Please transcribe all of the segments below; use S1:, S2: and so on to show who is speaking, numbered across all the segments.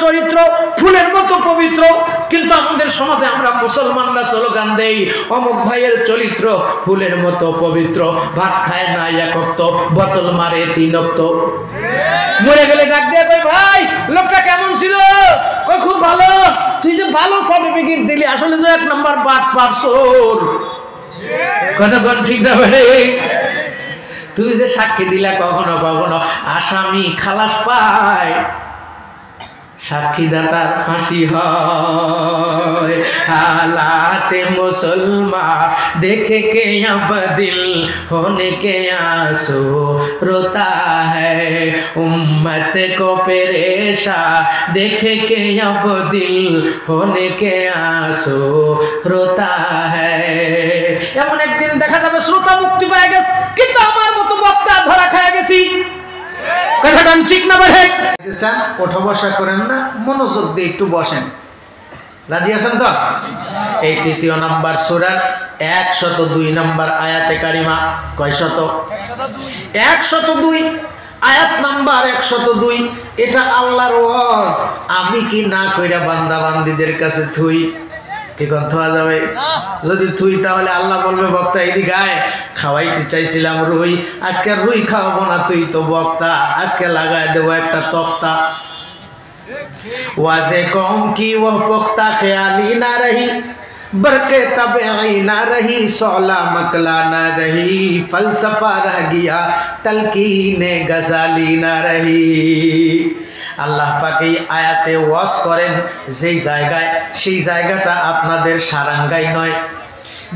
S1: চরিত্র ফুলের মতো পবিত্র, কিন্তু আমাদের সমাজে আমরা মুসলমানরা স্লোগান দেই অমুক ভাইয়ের চরিত্র ফুলের মতো পবিত্র, ভাত খায় না এক ওয়াক্ত, বোতল মারে 3 ওয়াক্ত। মরে গেলে ডাক দিয়ে কই ভাই লোকটা কেমন ছিল? কই খুব ভালো। তুই যে ভালো সার্টিফিকেট দিলি, আসলে তো 1 নম্বর বাটপার চোর। কতক্ষণ ঠিক না ভাই? তুমি যে সাক্ষী দিলা কখনো কখনো আসামি খালাস পায়, সাক্ষীদাতার ফাঁসি হয়। हालाते मुसलमान देखे के अब दिल होने के आंसू रोता है, उम्मत को परेशा देखे के अब दिल होने के आंसू रोता है। এমন একদিন দেখা যাবে শ্রোতা মুক্তি পেয়ে গেছে, কিন্তু আমার মতো বক্তা ধরা খায় গেছি। কথাটা ঠিক না ভাই? চান ওঠা বসা করেন না, মনোযোগ দিয়ে একটু বসেন। রাজি আছেন তো? এই 3 নম্বর সূরার 102 নম্বর আয়াতে কারিমা। কয় শত? 102 আয়াত নাম্বার 102। এটা আল্লাহর ওয়াজ। আমি কি না কইরা বান্দা বান্দীদের কাছে থুই? কি কোন থোয়া যাবে? যদি থুই তাহলে আল্লাহ বলবে বক্তা এদিকে আয়, খাওয়াইতে চাইছিলাম রুই, আজকে রুই খাওয়াবো না, তুই তো বক্তা, আজকে লাগায় দেবো একটা তক্তা। वाज़े कौम की वो पुख्ता ख्याली ना रही, बरके तबई ना रही, सौला मकला ना रही, फलसफा रह गया, तलकीने गजाली ना रही। আল্লাহ পাক এই আয়াতে ওয়াজ করেন যেই জায়গায়, সেই জায়গাটা আপনাদের সারাঙ্গাই নয়।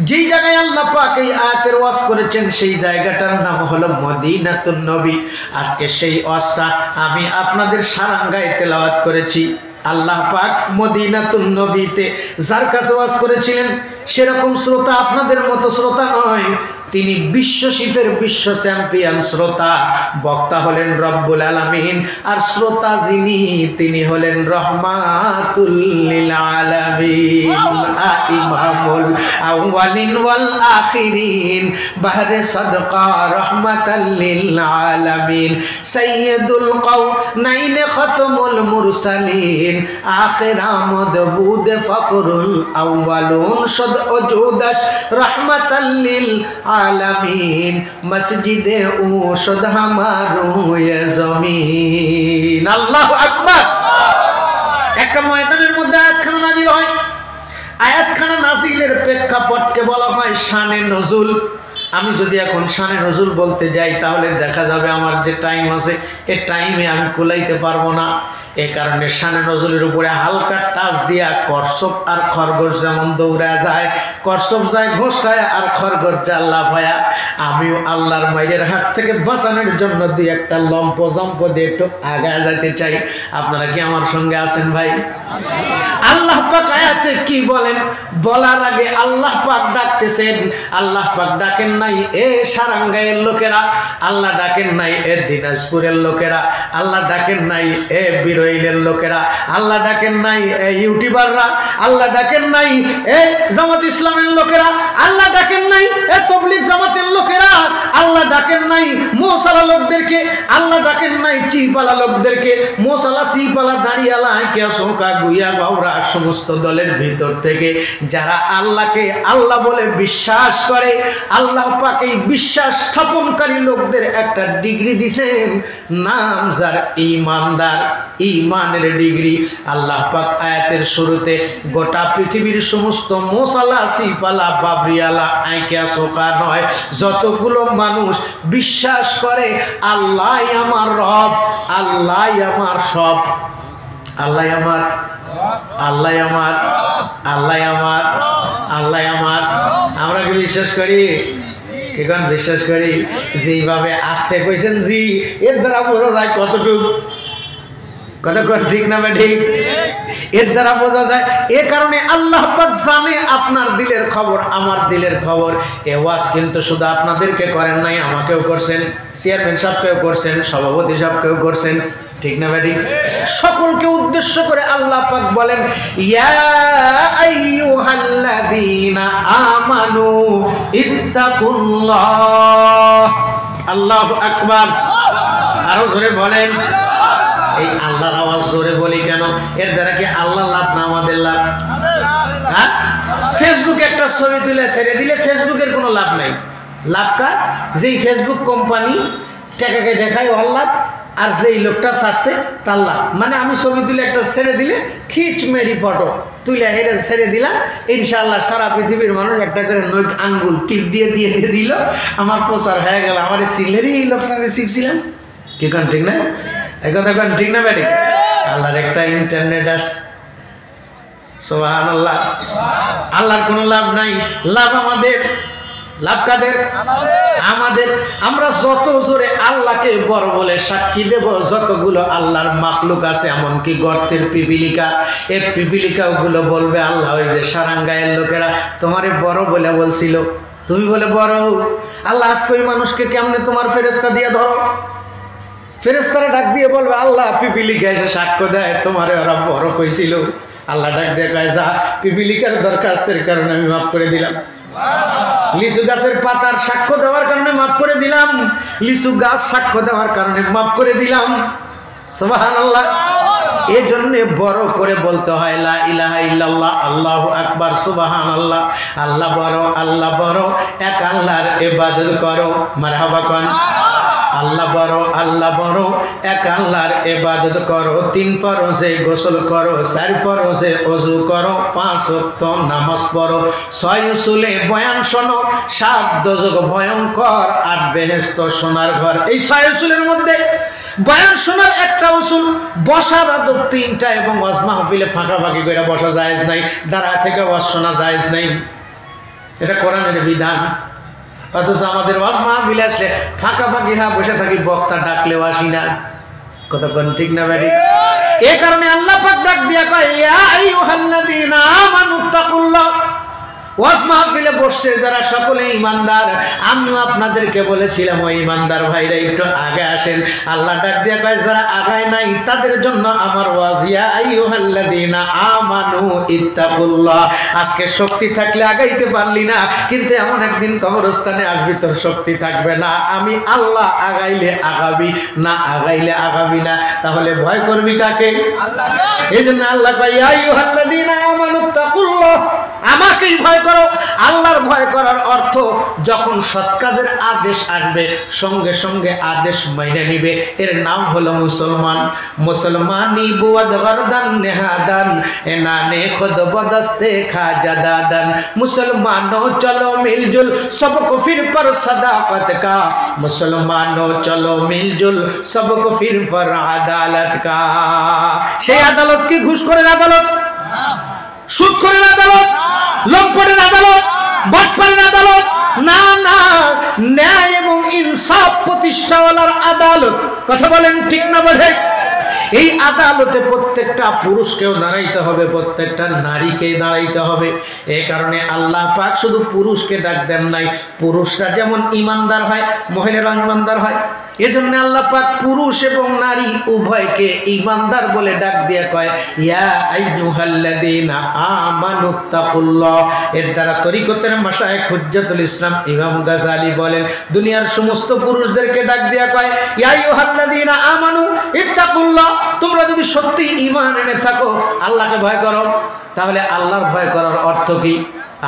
S1: যেই জায়গায় আল্লাহ পাক এই আয়াতের ওয়াজ করেছেন সেই জায়গাটার নাম হলো মদিনাতুন নবী। আজকে সেই ওয়াজটা আমি আপনাদের সারাঙ্গায় তেলাওয়াত করেছি। আল্লাহ পাক মদিনাতুন নবীতে যার কাছে ওয়াজ করেছিলেন সেরকম শ্রোতা আপনাদের মতো শ্রোতা নয়, তিনি বিশ্ব শিফের বিশ্ব চ্যাম্পিয়ন শ্রোতা। বক্তা হলেন রব্বুল আলামিন, আর শ্রোতা যিনি তিনি হলেন রহমাতুল লিল আলামিন। ইমামুল আউয়ালিন ওয়াল আখিরিন বাহরে সাদকা রহমাতাল লিল আলামিন, সাইয়্যিদুল কাওনাইন খতমুল মুরসালিন, আখির আমদ বুদ ফখরুল আউয়ালুন সদ ওজুদাশ রহমাতাল লিল আলামিন, মসজিদে ঔষধ হামারো ইয়ে জমিন। আল্লাহু আকবার। একটা ময়দানের মধ্যে আয়াতখানা নাজিল হয়। আয়াতখানা নাজিলের প্রেক্ষাপটকে বলা হয় শানে নজুল। আমি যদি এখন শানে নজুল বলতে যাই তাহলে দেখা যাবে আমার যে টাইম আছে এ টাইমে আমি কুলাইতে পারবো না। এ কারণে শানে নজুলের উপরে হালকা টাচ দিয়া কচ্ছপ আর খরগোশ যেমন দৌড়া যায়, কচ্ছপ যায় ঘোষটায় আর খরগোশ যায় লাফায়া, আমিও আল্লাহর মায়ের হাত থেকে বাঁচানোর জন্য 2-1টা লম্প জম্প দিয়ে একটু আগায় যেতে চাই। আপনারা কি আমার সঙ্গে আছেন ভাই? আল্লাহ পাক আয়াতে কি বলেন? বলার আগে আল্লাহ পাক ডাকতেছেন। আল্লাহ পাক ডাকেন নাই এ সারাঙ্গাইয়ের লোকেরা, আল্লাহ ডাকেন নাই এ দিনাজপুরের লোকেরা, আল্লাহ ডাকেন নাই এ বিরইলের লোকেরা, আল্লাহ ডাকেন নাই এ ইউটিউবাররা, আল্লাহ ডাকেন নাই এ জামাত ইসলামের লোকেরা, আল্লাহ ডাকেন নাই এ তবলিগ জামাতের লোকেরা, আল্লাহ ডাকেন নাই মোসালা লোকদেরকে, আল্লাহ ডাকেন নাই চিপালা লোকদেরকে। মোসালা চিপালা দাঁড়িয়ালা আঁকিয়া শোকা গুইয়া বাউরা সমস্ত দলের ভিতর থেকে যারা আল্লাহকে আল্লাহ বলে বিশ্বাস করে, আল্লাহ পাক এই বিশ্বাস স্থাপনকারী লোকদের একটা ডিগ্রি দিছেন, নাম যার ঈমানদার, ঈমানের ডিগ্রি। আল্লাহ পাক আয়াতের শুরুতে গোটা পৃথিবীর সমস্ত মোসালা সিপালা বাবরিয়ালা আইকিয়া শোকা নয়, যতগুলো মানুষ বিশ্বাস করে আল্লাহ আমার রব, আল্লাহ আমার সব, আল্লাহ আমার, আল্লাহ আমার, আল্লাহ আমার, আল্লাহ আমার, আমরা কি বিশ্বাস করি? এখন বিশ্বাস করি। যেইভাবে আসতে কইছেন জি, এর দ্বারা বোঝা যায় কতটুকু, কতক্ষণ ঠিক না ঠিক? এর দ্বারা বোঝা যায়। এ কারণে আল্লাহ পাক জানে আপনার দিলের খবর, আমার দিলের খবর। এ ওয়াজ কিন্তু শুধু আপনাদেরকে করেন নাই, আমাকেও করছেন, চেয়ারম্যান সাহেবকেও করছেন, সভাপতি সাহেবকেও করছেন, ঠিক না ভাই? সকলকে উদ্দেশ্য করে আল্লাহ পাক বলেন ইয়া আইয়ুহাল্লাযীনা আমানু ইত্তাকুল্লাহ। আল্লাহু আকবার। আরো জোরে বলেন এই আল্লাহর আওয়াজ জোরে বলি কেন? এর দ্বারা কি আল্লাহ লাভ না আমাদের লাভ? হ্যাঁ, ফেসবুকে একটা ছবি তুলে ছেড়ে দিলে ফেসবুকের কোনো লাভ নাই। লাভ কার? যেই ফেসবুক কোম্পানি টাকাকে দেখায় ওর লাভ, আর যেই লোকটা ছাড়ছে তার লাভ। মানে আমি ছবি তুলে একটা ছেড়ে দিলে খিচ মেরি ফটো তুলে হেরে ছেড়ে দিলাম, ইনশাআল্লাহ সারা পৃথিবীর মানুষ একটা করে নখ আঙ্গুল টিপ দিয়ে দিয়ে দিয়ে দিল, আমার প্রচার হয়ে গেল। আমার সিলেরই এই লোকটাকে শিখছিলাম। কি কারণ ঠিক না? এই কথা কারণ ঠিক না ব্যাটি? আল্লাহর একটা ইন্টারনেট আছে, সুবহানাল্লাহ। আল্লাহর কোনো লাভ নাই, লাভ আমাদের। লাভ কাদের? আমাদের। আমরা যত জোরে আল্লাহকে বড় বলে সাক্ষী দেব, যতগুলো আল্লাহর মাখলুক আছে, এমনকি গর্তের পিপিলিকা, এই পিপিলিকাগুলো বলবে আল্লাহ ওই যে সারাঙ্গায়ের লোকেরা তোমারে বড় বলে বলছিল, তুমি বলে বড়। আল্লাহ আজকে ওই মানুষকে কেমনে তোমার ফেরেশতা দিয়ে ধরো? ফেরেশতারা ডাক দিয়ে বলবে আল্লাহ পিপিলিকা এসে সাক্ষ্য দেয় তোমারে ওরা বড় কইছিল। আল্লাহ ডাক দিয়ে কয় যা, পিপিলিকার দরখাস্তের কারণে আমি মাফ করে দিলাম। লিচু গাছের পাতার সাক্ষ্য দেওয়ার কারণে মাফ করে দিলাম, লিচু গাছ সাক্ষ্য দেওয়ার কারণে মাফ করে দিলাম। সুবহানাল্লাহ। এই জন্য বড় করে বলতে হয় লা ইলাহা ইল্লাল্লাহ, আল্লাহু আকবার, সুবহানাল্লাহ। আল্লাহ বড়, আল্লাহ বড়, এক আল্লাহর ইবাদত করো। মারহাবা কোন? আল্লাহ বড়, আল্লাহ বড়, এক আল্লাহর ইবাদত করো। 3 ফরজে গোসল করো, 4 ফরজে ওযু করো, 5 ওয়াক্ত নামাজ পড়ো, 6 উসুলে বয়ান শোনো, 7 দোজখ ভয়ঙ্কর, 8 বেহেশত সোনার ঘর। এই 6 উসুলের মধ্যে বয়ান শোনার একটা উসুল, বসার আদব 3টা, এবং ওয়াজ মাহফিলে ফাঁকাফাঁকি করে বসা জায়েজ নাই, দাঁড়া থেকে ওয়াজ শোনা জায়েজ নাই। এটা কোরআনের বিধান। অথচ আমাদের ওয়াজ মাহফিলে আসলে ফাঁকাফাঁকি বসে থাকি, বক্তা ডাকলেও আসি না। কতক্ষণ ঠিক না ভাই? এই কারণে আল্লাহ পাক ডাক দিয়া কয় ইয়া আইয়ুহাল্লাযীনা আমানুত্তাকুল্লাহ। ওয়াজ মাহফিলে বসছে যারা সকলে ঈমানদার, আমিও আপনাদেরকে বলেছিলাম ওই ঈমানদার ভাইরা একটু আগে আসেন। আল্লাহ ডাক দিয়া কয় যারা আগায় নাই তাদের জন্য আমার ওয়াজ, ইয়া আইয়ুহাল্লাযীনা আমানু ইত্তাকুল্লাহ। আজকে শক্তি থাকলে আগাইতে পারলি না, কিন্তু এমন একদিন কবরস্থানে আসবি তোর শক্তি থাকবে না। আমি আল্লাহ আগাইলে আগাবি, না আগাইলে আগাবি না। তাহলে ভয় করবি কাকে? আল্লাহকে। এই জন্য আল্লাহ কয় ইয়া আইয়ুহাল্লাযীনা আমানুত্তাকুল্লাহ, আমাকেই ভয় করো। আল্লাহর ভয় করার অর্থ যখন সৎ কাজের আদেশ আসবে সঙ্গে সঙ্গে আদেশ মেনে নিবে, এর নাম হলো মুসলমান। মুসলমানি বুয়াদ গরদান নেহাদান, এনানে খুদ বদস্তে খাজাদাদান। মুসলমানো চলো মিলজুল সবকো ফির পর সদাকত কা, মুসলমানো চলো মিলজুল সবকো ফির পর আদালত কা। সেই আদালত কি ঘুষখোরের আদালত? সুদখোরের আদালত? লম্পটের আদালত? বাটপারের আদালত? না না, ন্যায় এবং ইনসাফ প্রতিষ্ঠাওয়ালার আদালত। কথা বলেন ঠিক না বলে? এই আদালতে প্রত্যেকটা পুরুষকেও দাঁড়াইতে হবে, প্রত্যেকটা নারীকে দাঁড়াইতে হবে। এই কারণে আল্লাহ পাক শুধু পুরুষকে ডাক দেন নাই, পুরুষরা যেমন ঈমানদার হয় মহিলারা ঈমানদার হয়। এজন্য আল্লাহ পাক পুরুষ এবং নারী উভয়কে ঈমানদার বলে ডাক দিয়ে কয় ইয়া আইয়ুহাল্লাযীনা আমানুত্তাকুল্লাহ। এর দ্বারা তরিকতের মাশায়েখ হুজ্জাতুল ইসলাম ইমাম গাযালি বলেন দুনিয়ার সমস্ত পুরুষদেরকে ডাক দিয়ে কয় ইয়া আইয়ুহাল্লাযীনা আমানু ইত্তাকুল্লাহ। তোমরা যদি সত্যি ঈমান এনে থাকো, আল্লাহকে ভয় করো। তাহলে আল্লাহর ভয় করার অর্থ কি?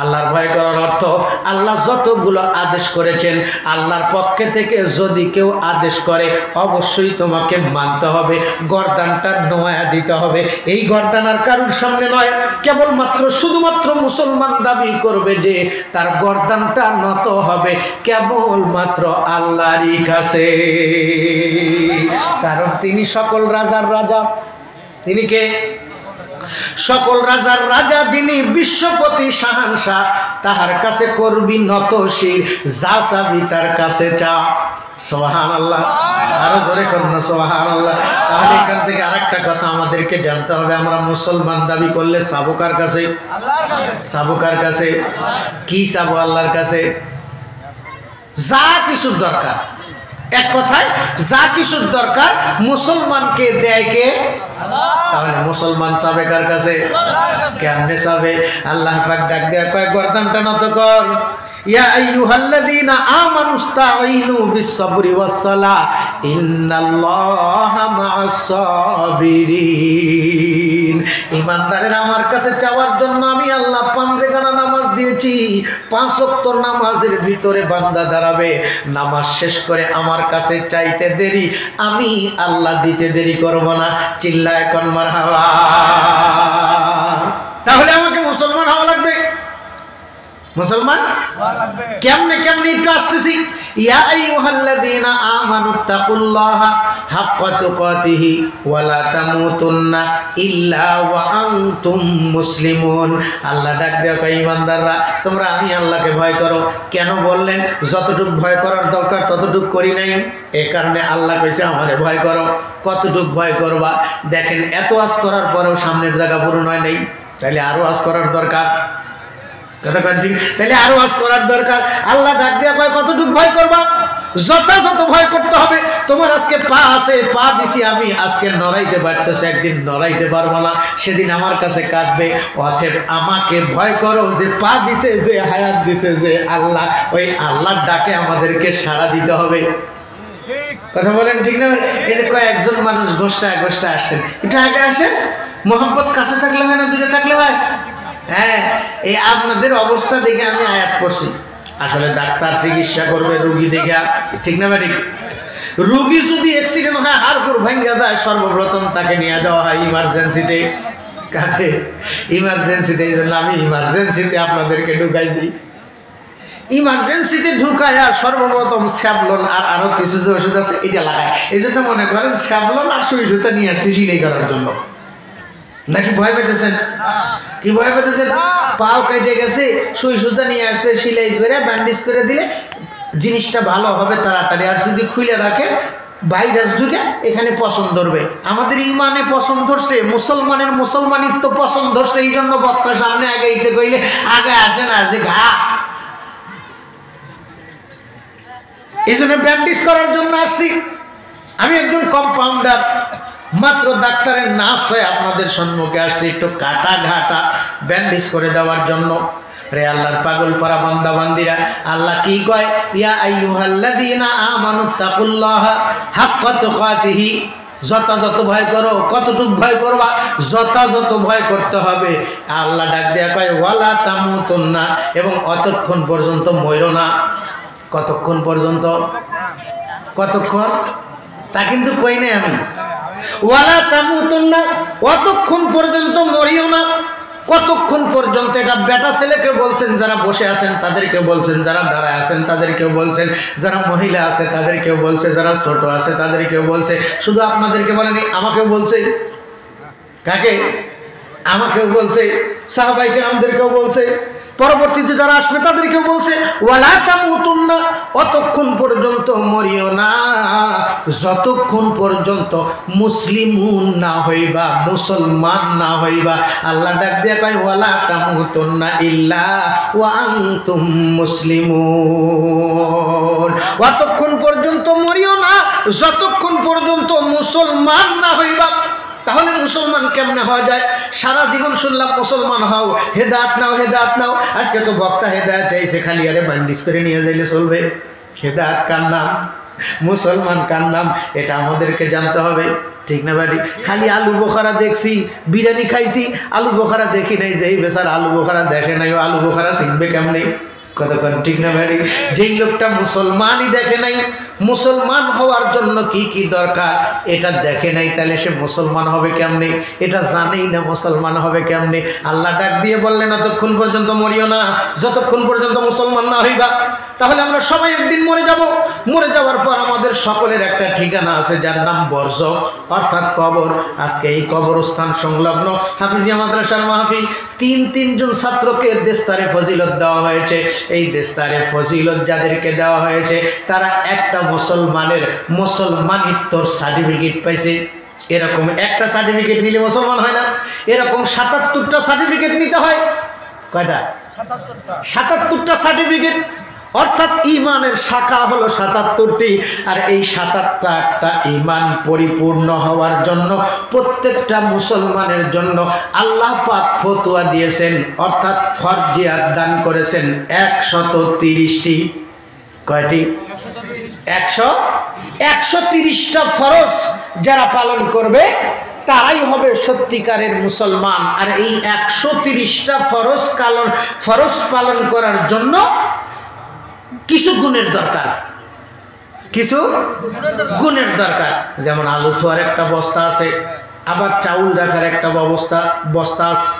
S1: আল্লাহর ভয় করার অর্থ আল্লাহ যতগুলো আদেশ করেছেন, আল্লাহর পক্ষে থেকে যদি কেউ আদেশ করে অবশ্যই তোমাকে মানতে হবে, গর্দানটা নোয়া দিতে হবে। এই গর্দান আর কারোর সামনে নয়, কেবলমাত্র শুধুমাত্র মুসলমান দাবি করবে যে তার গর্দানটা নত হবে কেবলমাত্র আল্লাহরই কাছে। কারণ তিনি সকল রাজার রাজা। তিনি কে? সকল রাজার রাজা, যিনি বিশ্বপতি শাহানশাহ। তাহার কাছে করবি নত শির, যা চাবি তার কাছে চা। সুবহানাল্লাহ। আরো জোরে করুন সুবহানাল্লাহ। তাহলে এখান থেকে আরেকটা কথা আমাদেরকে জানতে হবে, আমরা মুসলমান দাবি করলে চাবো কার কাছে? আল্লাহর কাছে। চাবো কার কাছে? কি চাবো? আল্লাহর কাছে। যা কিছুর দরকার, এক কথায় যা কিছুর দরকার মুসলমানকে দেয় কে? তাহলে মুসলমান চাবে কার কাছে? কেমনে চাবে? আল্লাহ পাক ডাক দেয়া কয় গর্দানটা নত কর। ইয়া আইয়ুহাল্লাযীনা আমানুস্তাঈনু বিস-সাবরি ওয়াস-সালাহ ইন্নাল্লাহা মা'আস-সাবিরিন। ঈমানদারেরা, আমার কাছে চাওয়ার জন্য আমি আল্লাহ পাঁচখানা নামাজ দিয়েছি। 5 ওয়াক্ত নামাজের ভিতরে বান্দা দাঁড়াবে, নামাজ শেষ করে আমার কাছে চাইতে দেরি, আমি আল্লাহ দিতে দেরি করব না। চিল্লায় কোন মারহাবা। তাহলে আমাকে মুসলমান হওয়া লাগবে। মুসলমান কেমনে কেমনে একটু আসতেছি। ইয়া আইয়ুহাল্লাযীনা আমানুত্তাকুল্লাহা হাক্কা তুকাতিহি ওয়া লা তামুতুন্না ইল্লা ওয়া আনতুম মুসলিমুন। আল্লাহ ডাক দেয়া কয়, ঈমানদাররা তোমরা আমি আল্লাহকে ভয় করো। কেন বললেন? যতটুকু ভয় করার দরকার ততটুকু করি নাই, এই কারণে আল্লাহ কইছে আমারে ভয় করো। কতটুকু ভয় করবা? দেখেন, এত আজ করার পরেও সামনের জায়গা পূরণ হয় নাই, তাহলে আরো আজ করার দরকার। তাহলে আরো আজ করার দরকার। আল্লাহ ডাক দিয়া কয়, কতটুকু ভয় করবা? যথাযথ ভয় করতে হবে। তোমার আজকে পা আছে, পা দিছি আমি, আজকে নড়াইতে পারতেছে, একদিন নড়াইতে পারবো না, সেদিন আমার কাছে কাঁদবে। অতএব আমাকে ভয় করো, যে পা দিছে, যে হায়াত দিছে, যে আল্লাহ, ওই আল্লাহর ডাকে আমাদেরকে সাড়া দিতে হবে। কথা বলেন ঠিক না? এই যে কয়েকজন মানুষ গোষ্ঠা আসছেন, একটু আগে আসেন। মোহাম্মত কাছে থাকলে হয় না, দূরে থাকলে হয়? হ্যাঁ, এই আপনাদের অবস্থা দেখে আমি আয়াত পড়ছি। আসলে ডাক্তার চিকিৎসা করবে রুগী দেখে, ঠিক না ঠিক? রুগী যদি অ্যাক্সিডেন্ট হয়, হাড়গোড় ভাঙা যায়, সর্বপ্রথম তাকে নিয়ে যাওয়া হয় ইমার্জেন্সিতে। কাছে ইমার্জেন্সিতে। এই জন্য আমি ইমার্জেন্সিতে আপনাদেরকে ঢুকাইছি। ইমার্জেন্সিতে ঢুকায় আর সর্বপ্রথম স্যাভলন আর আরো কিছু যে ওষুধ আছে এটা লাগায়। এই জন্য মনে করেন স্যাভলন আর সুই সুতা নিয়ে আসছি সিলাই করার জন্য। নাকি ভয় পেতেছেন? কি ভয় পেতেছেন? পাও কেটে গেছে, সুই সুতা নিয়ে আসছে, সিলাই করে ব্যান্ডেজ করে দিলে জিনিসটা ভালো হবে তাড়াতাড়ি। আর যদি খুলে রাখে, ভাইরাস ঢুকে এখানে পছন্দ ধরবে। আমাদের ইমানে পছন্দ ধরছে, মুসলমানের মুসলমানিত্ব পছন্দ ধরছে। এই জন্য বক্তার সামনে আগে ইতে কইলে আগে আসে না, যে ঘা। এই জন্য ব্যান্ডেজ করার জন্য আসছি। আমি একজন কম্পাউন্ডার, মাত্র ডাক্তারের নার্স হয়ে আপনাদের সম্মুখে আসছি একটু কাটা ঘাটা ব্যান্ডেজ করে দেওয়ার জন্য। রে আল্লাহর পাগল পারা বান্দা বান্দিরা, আল্লাহ কি কয়? ইয়া আইয়ুহাল্লাযীনা আমানুত্তাকুল্লাহা হাক্কা তুকাতিহি। যথাযথ ভয় করো। কতটুকু ভয় করবা? যথাযথ ভয় করতে হবে। আল্লাহ ডাক দেয়া কয়, ওয়ালা তামুতুন্না, এবং অতক্ষণ পর্যন্ত মরো না। কতক্ষণ পর্যন্ত? কতক্ষণ তা কিন্তু কই নাই আমি। ওয়ালা তামুতুন্না, অতক্ষণ পর্যন্ত মরিও না। কতক্ষণ পর্যন্ত? এটা বেটা ছেলেকে বলছেন, যারা বসে আছেন তাদেরকে বলছেন, যারা দাঁড়ায় আছেন তাদেরকেও বলছেন, যারা মহিলা আছে তাদেরকেও বলছে, যারা ছোট আছে তাদেরকেও বলছে। শুধু আপনাদেরকে বলেনি, আমাকেও বলছে। কাকে? আমাকেও বলছে, সাহাবায়ে কেরামদেরকেও বলছে, পরবর্তীতে যারা আসবে তাদেরকেও বলছে, ওয়ালা তামুতুন্না, অতক্ষণ পর্যন্ত মরিও না যতক্ষণ পর্যন্ত মুসলিমুন না হইবা, মুসলমান না হইবা। আল্লাহ ডাক দিয়া কয়, ওয়ালা তামুতুন্না ইল্লা ওয়া আনতুম মুসলিমুন। অতক্ষণ পর্যন্ত মরিও না যতক্ষণ পর্যন্ত মুসলমান না হইবা। তাহলে মুসলমান কেমনে হওয়া যায়? সারা জীবন শুনলাম মুসলমান হও, হেদায়েত নাও, হেদায়েত নাও। আজকে তো বক্তা হেদায়েত দিয়েছে, খালি আরে ব্যান্ডেজ করে নিয়ে যাইলে চলবে? হেদায়েত কার নাম? মুসলমান কার নাম? এটা আমাদেরকে জানতে হবে, ঠিক না বাড়ি? খালি আলু বোখারা দেখছি, বিরিয়ানি খাইছি, আলু বোখারা দেখি নাই। যে এই বেচার আলু বোখারা দেখে নাই, ও আলু বোখারা শিখবে কেমনে? কতক্ষণ, ঠিক না ভাই? যেই লোকটা মুসলমানই দেখে নাই, মুসলমান হওয়ার জন্য কি কি দরকার এটা দেখে নাই, তাহলে সে মুসলমান হবে কেমনে? এটা জানেই না, মুসলমান হবে কেমনে? আল্লাহ ডাক দিয়ে বললেন, যতক্ষণ পর্যন্ত মরিও না যতক্ষণ পর্যন্ত মুসলমান না হইবা। তাহলে আমরা সবাই একদিন মরে যাব। মরে যাওয়ার পর আমাদের সকলের একটা ঠিকানা আছে, যার নাম বরজখ, অর্থাৎ কবর। আজকে এই কবরস্থান সংলগ্ন হাফিজিয়া মাদ্রাসার মাহফিল, তিনজন ছাত্রকে দেস্তারে ফজিলত দেওয়া হয়েছে। এই দেস্তারে ফজিলত যাদেরকে দেওয়া হয়েছে, তারা একটা মুসলমানের মুসলমানিত্বর সার্টিফিকেট পাইছে। এরকম একটা সার্টিফিকেট নিলে মুসলমান হয় না, এরকম 77টা সার্টিফিকেট নিতে হয়। কয়টা? 77টা সার্টিফিকেট। অর্থাৎ ঈমানের শাখা হলো ৭৭টি। আর এই ৭৭টা ঈমান পরিপূর্ণ হওয়ার জন্য প্রত্যেকটা মুসলমানের জন্য আল্লাহ পাক ফতোয়া দিয়েছেন, অর্থাৎ ফরজিয়াত দান করেছেন ১৩০টি। কয়টি? ১৩০টা ফরজ যারা পালন করবে তারাই হবে সত্যিকারের মুসলমান। আর এই ১৩০টা ফরজ পালন করার জন্য কিছু গুণের দরকার, কিছু গুণের দরকার। যেমন আলু থোয়ার একটা বস্তা আছে, আবার চাউল রাখার একটা বস্তা আছে।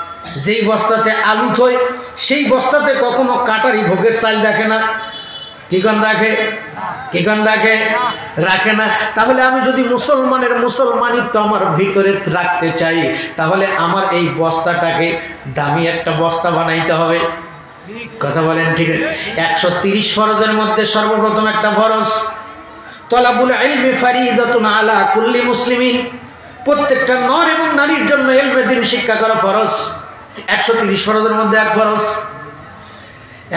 S1: যেই বস্তাতে আলু থই সেই বস্তাতে কখনো কাটারি ভোগের চাল রাখে না। কিখন রাখে? কিখন রাখে? রাখে না। তাহলে আমি যদি মুসলমানিত্ব আমার ভিতরে রাখতে চাই, তাহলে আমার এই বস্তাটাকে দামি একটা বস্তা বানাইতে হবে। কথা বলেন ঠিক? ১৩০ ফরজের মধ্যে সর্বপ্রথম একটা ফরজ, তলাবুল ইলমি ফারিদাতুন আলা কুল্লি মুসলিমিন। প্রত্যেকটা নর এবং নারীর জন্য ইলমে দ্বীন শিক্ষা করা ফরজ। ১৩০ ফরজের মধ্যে এক ফরজ।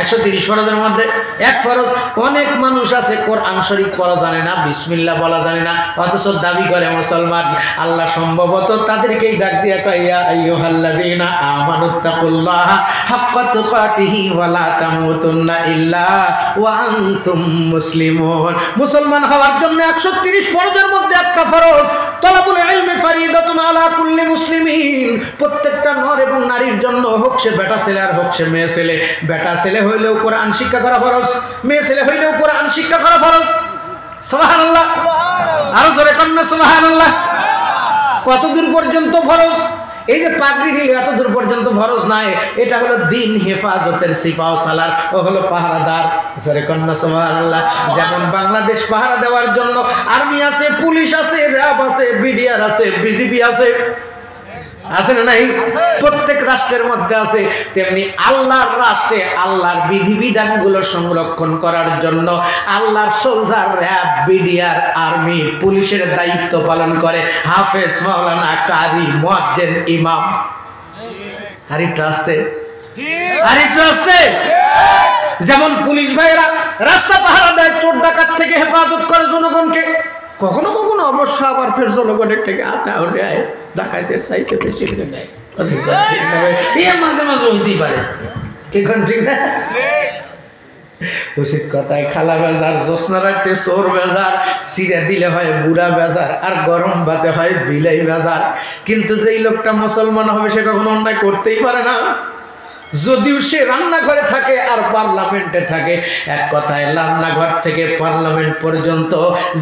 S1: ১৩০ ফরজের মধ্যে এক ফরজ। অনেক মানুষ আছে কোরআন শরীফ পড়া জানে না, বিসমিল্লাহ বলা জানে না, অথচ দাবি করে মুসলমান। আল্লাহ সম্ভবত তাদেরকেই ডাক দিয়ে কয়, ইয়া আইয়ুহাল্লাযীনা আমানুত্তাকুল্লাহা হাক্কা তুকাতিহি ওয়া লা তামুতুন্না ইল্লা ওয়া আনতুম মুসলিমুন। মুসলমান হওয়ার জন্য ১৩০ ফরজের মধ্যে একটা ফরজ, তলাবুল ইলমি ফারিদাতুন আলা কুল্লি মুসলিমিন। প্রত্যেকটা নর এবং নারীর জন্য, হোক সে বেটা ছেলে আর হোক সে মেয়ে ছেলে। বেটা ছেলে হইলেও কোরআন শিক্ষা করা ফরজ, মেয়ে ছেলে হইলেও কোরআন শিক্ষা করা ফরজ। সুবহানাল্লাহ, আরো জোরে কন্যা সুবহানাল্লাহ। কতদূর পর্যন্ত ফরজ? এই যে পাগড়ি নিলে এত দূর পর্যন্ত ফরজ নাই। এটা হলো দিন হেফাজতের সিপাহ সালার, ও হলো পাহারাদার। জোরে কন্যা সুবহানাল্লাহ। যেমন বাংলাদেশ পাহারা দেওয়ার জন্য আর্মি আছে, পুলিশ আছে, র্যাব আছে, বিডিআর আছে, বিজিবি আছে, আছে না নাই? প্রত্যেক রাষ্ট্রের মধ্যে আছে। তেমনি আল্লাহর রাষ্ট্রে আল্লাহর বিধিবিধানগুলো সংরক্ষণ করার জন্য আল্লাহর সোলজার, র্যাব, বিডিআর, আর্মি, পুলিশের দায়িত্ব পালন করে হাফেজ, মাওলানা, কারি, মুয়াজ্জিন, ইমাম। আরেকটু আসতে, আরেকটু আসতে। যেমন পুলিশ ভাইরা রাস্তা পাহারা দেয়, চোর ডাকাত থেকে হেফাজত করে জনগণকে। কখনো কখনো অবশ্য আবার ফের জনগণের থেকে আতাও নেয়, ডাকাতের চাইতে বেশি নেয়। মাঝে মাঝে হইতেই পারে, এখন ঠিক না? উচিত কথায় খালা বেজার, জ্যোৎস্না রাখতে চোর বেজার, চিড়া দিলে হয় বুড়া বেজার, আর গরম ভাতে হয় বিলাই বেজার। কিন্তু যেই লোকটা মুসলমান হবে সে কখনো অন্যায় করতেই পারে না, যদিও সে রান্নাঘরে থাকে আর পার্লামেন্টে থাকে। এক কথায় রান্নাঘর থেকে পার্লামেন্ট পর্যন্ত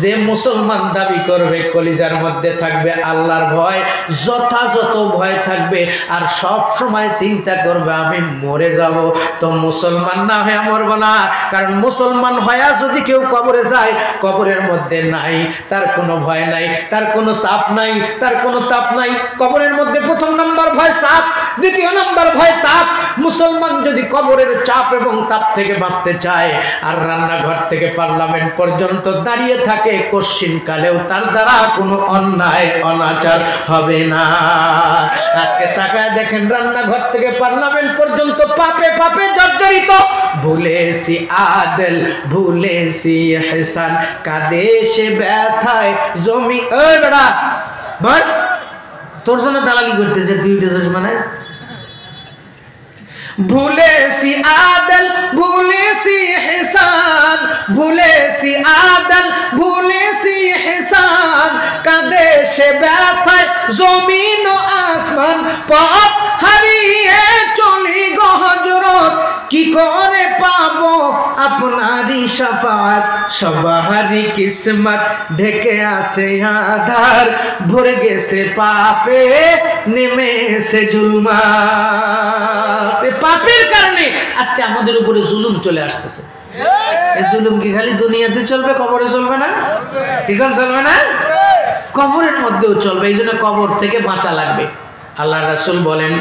S1: যে মুসলমান দাবি করবে, কলিজার মধ্যে থাকবে আল্লাহর ভয়, যথাযথ ভয় থাকবে, আর সব সময় চিন্তা করবে আমি মরে যাব। তো মুসলমান না হয়ে মরব না। কারণ মুসলমান হয়া যদি কেউ কবরে যায়, কবরের মধ্যে নাই, তার কোনো ভয় নাই, তার কোনো চাপ নাই, তার কোনো তাপ নাই। কবরের মধ্যে প্রথম নাম্বার ভয় চাপ, দ্বিতীয় নাম্বার ভয় তাপ। মুসলমান যদি কবরের চাপ এবং তাপ থেকে বাঁচতে চায় আর রান্নাঘর থেকে পার্লামেন্ট পর্যন্ত দাঁড়িয়ে থাকে, কশ্চিন কালেও তার দ্বারা কোনো অন্যায় অনাচার হবে না। আজকে তাকায় দেখেন, রান্নাঘর থেকে পার্লামেন্ট পর্যন্ত পাপে পাপে জর্জরিত। ভুলেছি আদল, ভুলেছি ইহসান, কাদেশে ব্যথায় জমি। ওই বেড়া বল, তোর জন্য দালালি করতেছে, তুই উঠেছিস মানে? ভুলেছি আদল, ভুলেছি ইহসান, ভুলেছি আদল, ভুলেছি ইহসান, কাদেশে ব্যথায় জমিন ও আসমান, পথ হারিয়ে চলি গো হযরত, কি করে পাবো আপনারই শাফাত। সবারই কিসমত ঢেকে আসে আধার, ভরে গেছে পাপে নেমেছে জুলমাত। পাপের কারণে আজকে আমাদের উপরে জুলুম চলে আসতেছে। এই জুলুম কি খালি দুনিয়াতে চলবে, কবরে চলবে না? ঠিক চলবে না? কবরের মধ্যেও চলবে। এই জন্য কবর থেকে বাঁচা লাগবে। আল্লাহ রাসূল বলেন,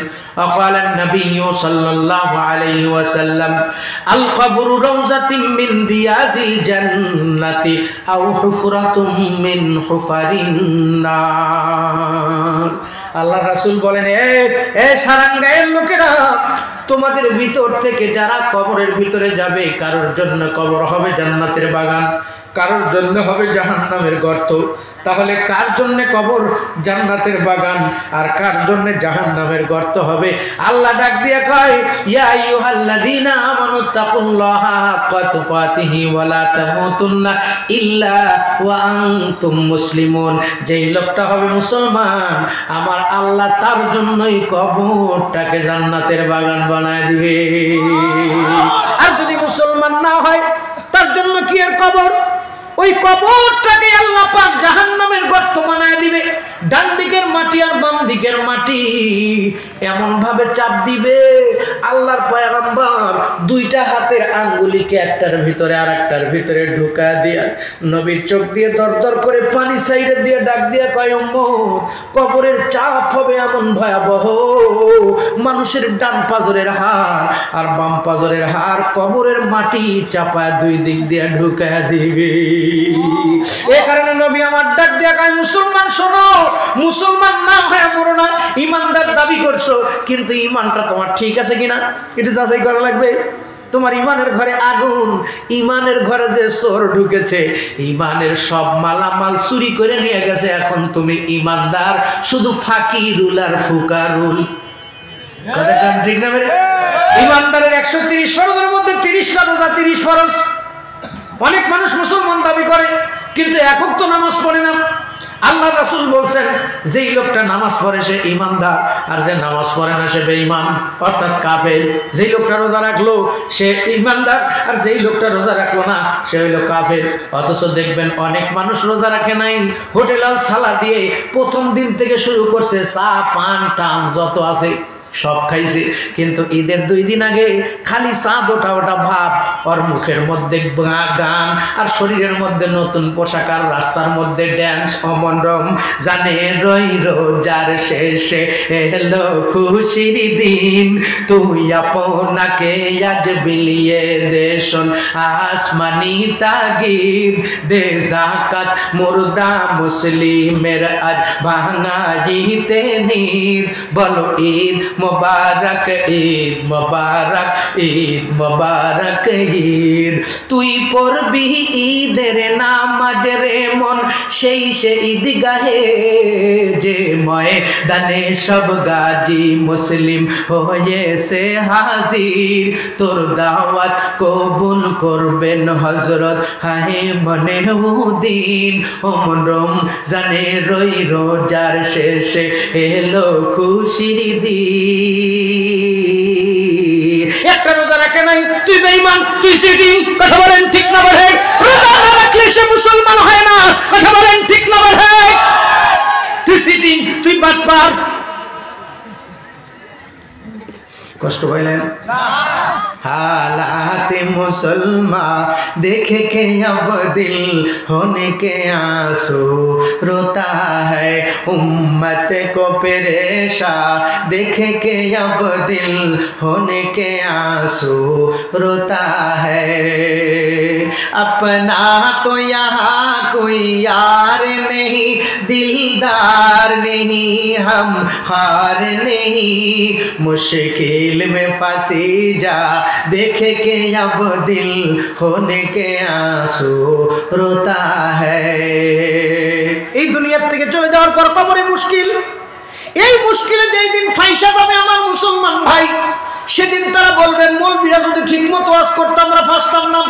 S1: আকালান নবী সাল্লাল্লাহু আলাইহি ওয়াসাল্লাম, আল কবরু রাউযাতুম মিন রিয়াজিল জান্নাতি আও হুফরাতুম মিন হুফারিন নার। আল্লাহ রাসূল বলেন, এ সারাঙ্গায়ের লোকেরা, তোমাদের ভিতর থেকে যারা কবরের ভিতরে যাবে, কারোর জন্য কবর হবে জান্নাতের বাগান, কারোর জন্য হবে জাহান্নামের গর্ত। তাহলে কার জন্য কবর জান্নাতের বাগান আর কার জন্য জাহান্নামের গর্ত হবে? আল্লাহ ডাক দিয়ে কয়, ইয়া আইয়ুহাল্লাযীনা আমানুত্তাকুল্লাহা হাক্কা তুকাতিহি ওয়া লা তামুতুন্না ইল্লা ওয়া আনতুম মুসলিমুন। যেই লোকটা হবে মুসলমান, আমার আল্লাহ তার জন্যই কবরটাকে জান্নাতের বাগান বানায় দিবে। আর যদি মুসলমান না হয়, তার জন্য কি আর কবর? ওই কবরটাকে আল্লাহ পাক জাহান্নামের গর্ত বানায় দিবে। ডান দিকের মাটি আর বাম দিকের মাটি এমন ভাবে চাপ দিবে, আল্লাহর পয়গম্বর দুইটা হাতের আঙ্গুলিকে একটার ভিতরে আর একটার ভিতরে ঢুকা দিয়ে নবীর চোখ দিয়ে দরদর করে পানি সাইডে দিয়ে ডাক দিয়ে কয়, উম্মত, কবরের চাপ হবে এমন ভয়াবহ, মানুষের ডান পাজরের হাড় আর বাম পাজরের হাড় কবরের মাটি চাপায় দুই দিক দিয়ে ঢুকা দিবে। এ কারণে নবী আমার ডাক দিয়ে কয়, মুসলমান শোনো, মুসলমান না হয়ে মরো না, ইমানদার দাবি করছো, কিন্তু ইমানটা তোমার ঠিক আছে কিনা এটা যাচাই করা লাগবে। তোমার ইমানের ঘরে আগুন, ইমানের ঘরে যে চোর ঢুকেছে, ইমানের সব মালামাল চুরি করে নিয়ে গেছে, এখন তুমি ইমানদার শুধু ফাকিরুল আর ফুকারুল। কথা ঠিক না? ইমানদারের 130 ফরজের মধ্যে 30টা রোজা, 30 ফরজ। অনেক মানুষ মুসলমান দাবি করে কিন্তু একক তো নামাজ পড়ে না। আল্লাহ রাসূল বলছেন, যেই লোকটা নামাজ পড়ে সে ইমানদার, আর যে নামাজ পড়ে না সে বেঈমান অর্থাৎ কাফের। যেই লোকটা রোজা রাখলো সে ইমানদার, আর যেই লোকটা রোজা রাখলো না সে হইল কাফের। অথচ দেখবেন অনেক মানুষ রোজা রাখে নাই, হোটেল আর সালা দিয়ে প্রথম দিন থেকে শুরু করছে, চা পান টান যত আছে সব খাইছে, কিন্তু ঈদের 2 দিন আগে খালি চাঁদ ওটা ভাব, ওর মুখের মধ্যে গান আর শরীরের মধ্যে নতুন পোশাক আর রাস্তার মধ্যে ড্যান্স। অমনরম জানে রই রোজার শেষে এলো খুশির দিন, তুই আপনাকে আজ বিলিয়ে দেশন আসমানি তাগির, দে যাকাত মুর্দা মুসলিমের আজ ভাঙাইতে নীর, বলো ঈদ মুবারক, ঈদ মুবারক, ঈদ মুবারক ঈদ। তুই পড়বি ঈদের নামাজ রে মন সেই সে ঈদগাহে, যে ময়দানে সব গাজী মুসলিম হয়েছে হাজির, তোর দাওয়াত কবুল করবেন হযরত হায় মনে উদিন। ওমরম জানে রই রোজার শেষে এলো খুশির দিন। একটা রোজা রাখে নাই, তুই বেঈমান, তুই সিটিং। কথা বলেন ঠিক না বলে? রোজা না রাখলে সে মুসলমান হয় না। কথা বলেন ঠিক না বলে? তুই সিটিং, তুই বাটপার। কষ্ট পাইলেন না? हालात मुसलमान देख के अब दिल होने के आंसू रोता है, उम्मत को परेशान देख के अब दिल होने के आंसू रोता है। अपना तो यहाँ कोई यार नहीं, दिलदार नहीं, हम हार नहीं, मुश्किल में फंसी जा देखे के अब दिल होने के आंसू रोता है। এই দুনিয়া থেকে চলে যাওয়ার পর কবরে মুশকিল। এই মুশকিলে যেই দিন ফাইসা যাবে আমার মুসলমান ভাই, সেদিন তারা বলবেন মৌলবীরা যদি ঠিকমতো ওয়াজ করতো আমরা ফাঁসতাম না।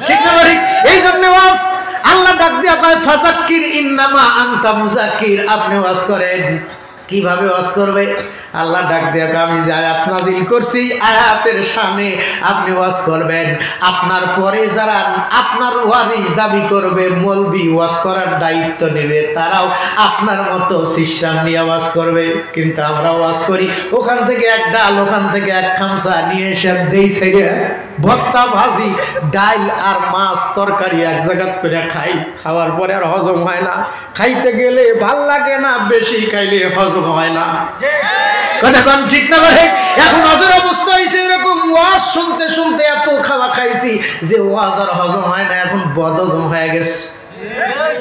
S1: ঠিক না ভাই? এই জন্য ওয়াজ আল্লাহ ডাক দিয়া কয়, ফাযাক্কির ইন্নামা আনতা মুযাক্কির। আপনি ওয়াজ করেন। কিভাবে ওয়াজ করবে? আল্লাহ ডাক দিয়া আমি যে আয়াত নাজিল করছি আয়াতের শানে আপনি ওয়াজ করবেন। আপনার পরে যারা আপনার ওয়ারিস দাবি করবে, মৌলবি ওয়াজ করার দায়িত্ব নেবে, তারাও আপনার মতো সিস্টেম নিয়ে ওয়াজ করবে। কিন্তু আমরা ওয়াজ করি, ওখান থেকে এক ডাল, ওখান থেকে এক খামসা নিয়ে এসে দেই ছেড়ে ভর্তা ভাজি ডাল আর মাছ তরকারি এক জায়গা করে খাই। খাওয়ার পরে আর হজম হয় না, খাইতে গেলে ভাল লাগে না, বেশি খাইলে হজম হয় না। কথা কোন ঠিক না ভাই? এখন হজের অবস্থা হয়েছে এরকম, ওয়াজ শুনতে শুনতে এত খাওয়া খাইছি যে ওয়াজ আর হজম হয় না, এখন বদহজম হয়ে গেছে।